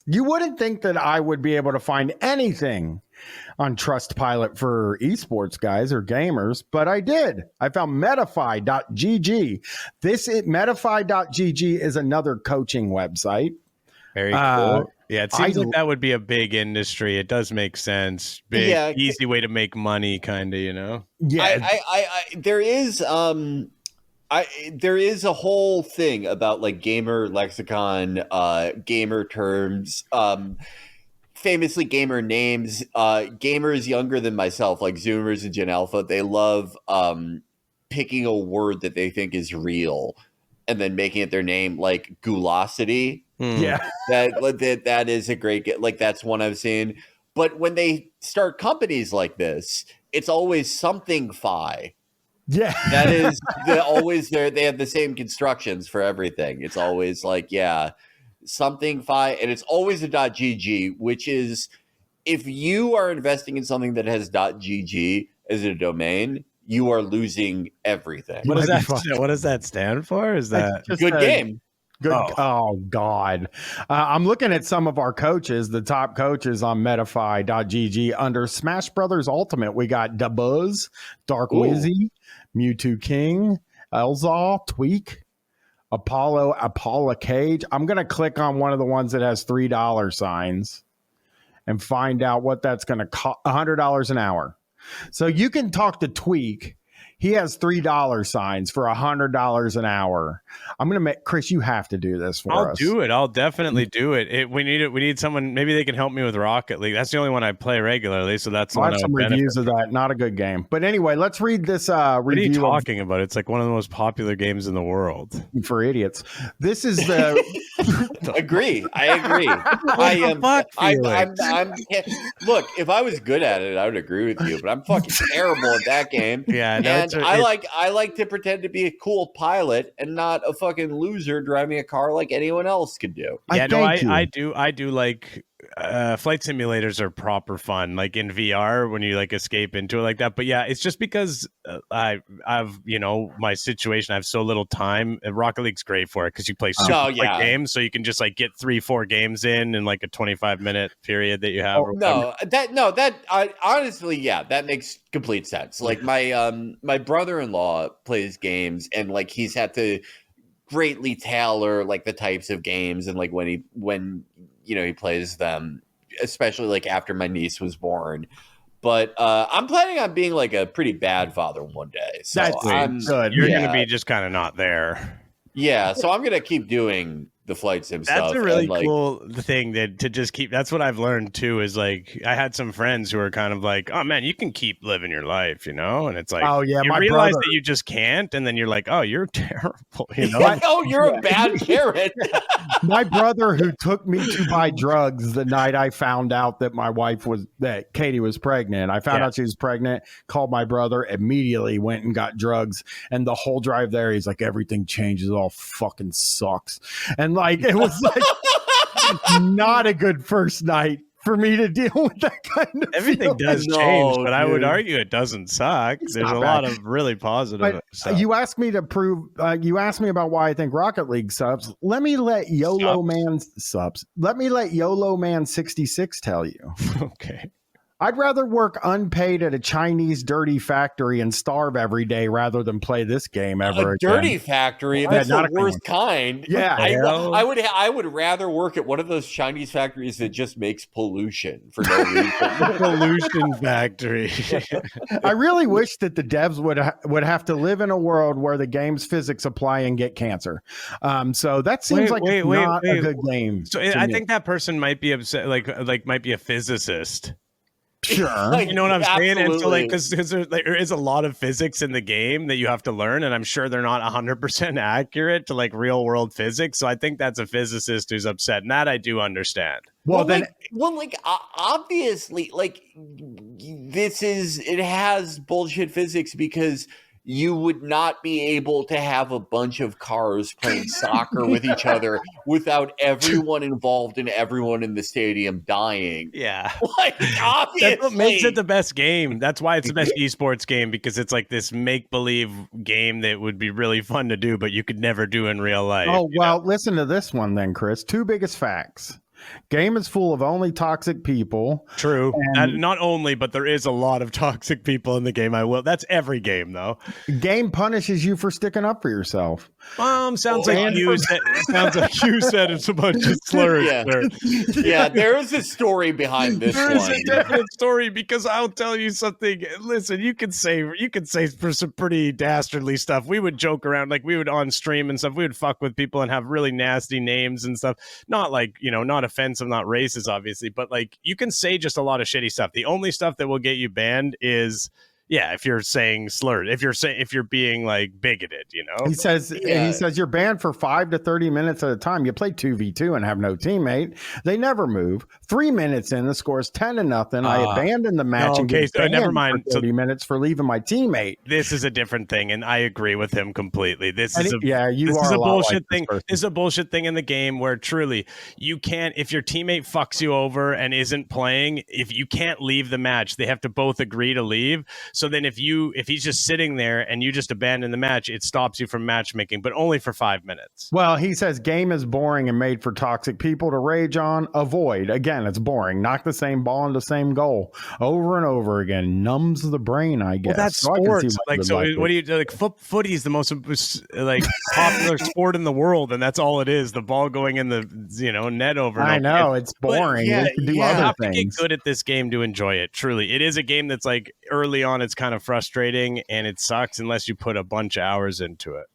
You wouldn't think that I would be able to find anything on Trustpilot for esports guys or gamers, but I did. I found Metafy.gg. Metafy.gg is another coaching website. Very cool. Yeah, it seems like that would be a big industry. It does make sense. Big, easy way to make money, kind of, you know? Yeah. There is there is a whole thing about like gamer lexicon, gamer terms, famously gamer names. Gamers younger than myself, like Zoomers and Gen Alpha, they love picking a word that they think is real and then making it their name, like Goulosity. Yeah. That is a great, like, that's one I've seen. But when they start companies like this, it's always something fi. Yeah. That is always there. They have the same constructions for everything. It's always like, something fi, and it's always a .gg, which is, if you are investing in something that has .gg as a domain, you are losing everything. What does that stand for? Is that good game? Good. Oh God. I'm looking at some of our coaches, the top coaches on Metafy.gg. Under Smash Brothers Ultimate, we got Dabuzz, Dark Wizzy, Mewtwo King, Elzal, Tweak, Apollo Cage. I'm going to click on one of the ones that has $3 signs and find out what that's going to cost. $100 an hour. So you can talk to Tweak. He has $3 signs for $100 an hour. I'm going to make Chris. You have to do this for us. I'll do it. I'll definitely do it. We need it. We need someone. Maybe they can help me with Rocket League. That's the only one I play regularly. So that's I have some reviews of that. Not a good game, but anyway, let's read this review. What are you talking about? It's like one of the most popular games in the world for idiots. This is the. Agree. I agree. Look, if I was good at it, I would agree with you. But I'm fucking terrible at that game. Yeah, no, and I like to pretend to be a cool pilot and not a fucking loser driving a car like anyone else could do. Yeah, I do like flight simulators are proper fun, like in VR when you like escape into it like that. But yeah, it's just because I've my situation. I have so little time. And Rocket League's great for it because you play super quick games, so you can just like get 3-4 games in like a 25-minute period that you have. Honestly, that makes complete sense. Like my brother-in-law plays games, and like he's had to greatly tailor like the types of games and like when he plays them, especially like after my niece was born. But I'm planning on being like a pretty bad father one day. So that's good. You're going to be just kind of not there. Yeah, so I'm going to keep doing the flight sim stuff. That's a really cool thing to just keep. That's what I've learned too, is like I had some friends who are kind of like, oh man, you can keep living your life, and it's like, oh yeah, you realize that you just can't, and then you're like, oh, you're terrible, oh, you're a bad parent. My brother, who took me to buy drugs the night I found out that that Katie was pregnant. I found out she was pregnant, called my brother, immediately went and got drugs, and the whole drive there, he's like, everything changes, all fucking sucks. And like it was like not a good first night for me to deal with that kind of everything does change, but I would argue it doesn't suck. There's a lot of really positive stuff. You asked me to prove you asked me about why I think Rocket League subs. Let me let YOLO Man 66 tell you. Okay. I'd rather work unpaid at a Chinese dirty factory and starve every day rather than play this game ever again. Dirty factory? That's the worst kind. Yeah. I would rather work at one of those Chinese factories that just makes pollution for no reason. Pollution factory. I really wish that the devs would have to live in a world where the game's physics apply and get cancer. So that seems not a good game. So I think that person might be upset, like might be a physicist. Sure. You know what I'm saying? And so because there is a lot of physics in the game that you have to learn, and I'm sure they're not 100% accurate to like real world physics. So I think that's a physicist who's upset, and that I do understand. Obviously, like it has bullshit physics because you would not be able to have a bunch of cars playing soccer with each other without everyone involved and everyone in the stadium dying. Yeah. Like, obviously. That's what makes it the best game. That's why it's the best esports game, because it's like this make-believe game that would be really fun to do, but you could never do in real life. Oh, well, listen to this one then, Chris. 2 biggest facts. Game is full of only toxic people. True. And Not only, but there is a lot of toxic people in the game. That's every game, though. game punishes you for sticking up for yourself. Sounds like you said it's a bunch of slurs. Yeah. Yeah, there is a story behind this There is one. a definite story, because I'll tell you something. Listen, you could say for some pretty dastardly stuff. We would joke around, like we would on stream and stuff. We would fuck with people and have really nasty names and stuff. Not like, not offensive, not racist, obviously, but like you can say just a lot of shitty stuff. The only stuff that will get you banned is, if you're saying slurs, if you're being like bigoted, He says you're banned for 5 to 30 minutes at a time. You play 2v2 and have no teammate. They never move. 3 minutes in, the score is 10-0. I abandoned the match and get banned never mind. for 30 minutes for leaving my teammate. This is a different thing, and I agree with him completely. This is a bullshit thing. This is a bullshit thing in the game where truly you can't, if your teammate fucks you over and isn't playing, if you can't leave the match, they have to both agree to leave. So then if he's just sitting there and you just abandon the match, it stops you from matchmaking, but only for 5 minutes. Well, he says game is boring and made for toxic people to rage on. Avoid. Again, it's boring. Knock the same ball into the same goal over and over again. Numbs the brain, I guess. Well, that's sports. What do you do? Like footy is the most like popular sport in the world, and that's all it is. The ball going in the net over. And I know it's boring. You can do other have things. to get good at this game to enjoy it. Truly, it is a game that's like early on, it's kind of frustrating and it sucks unless you put a bunch of hours into it.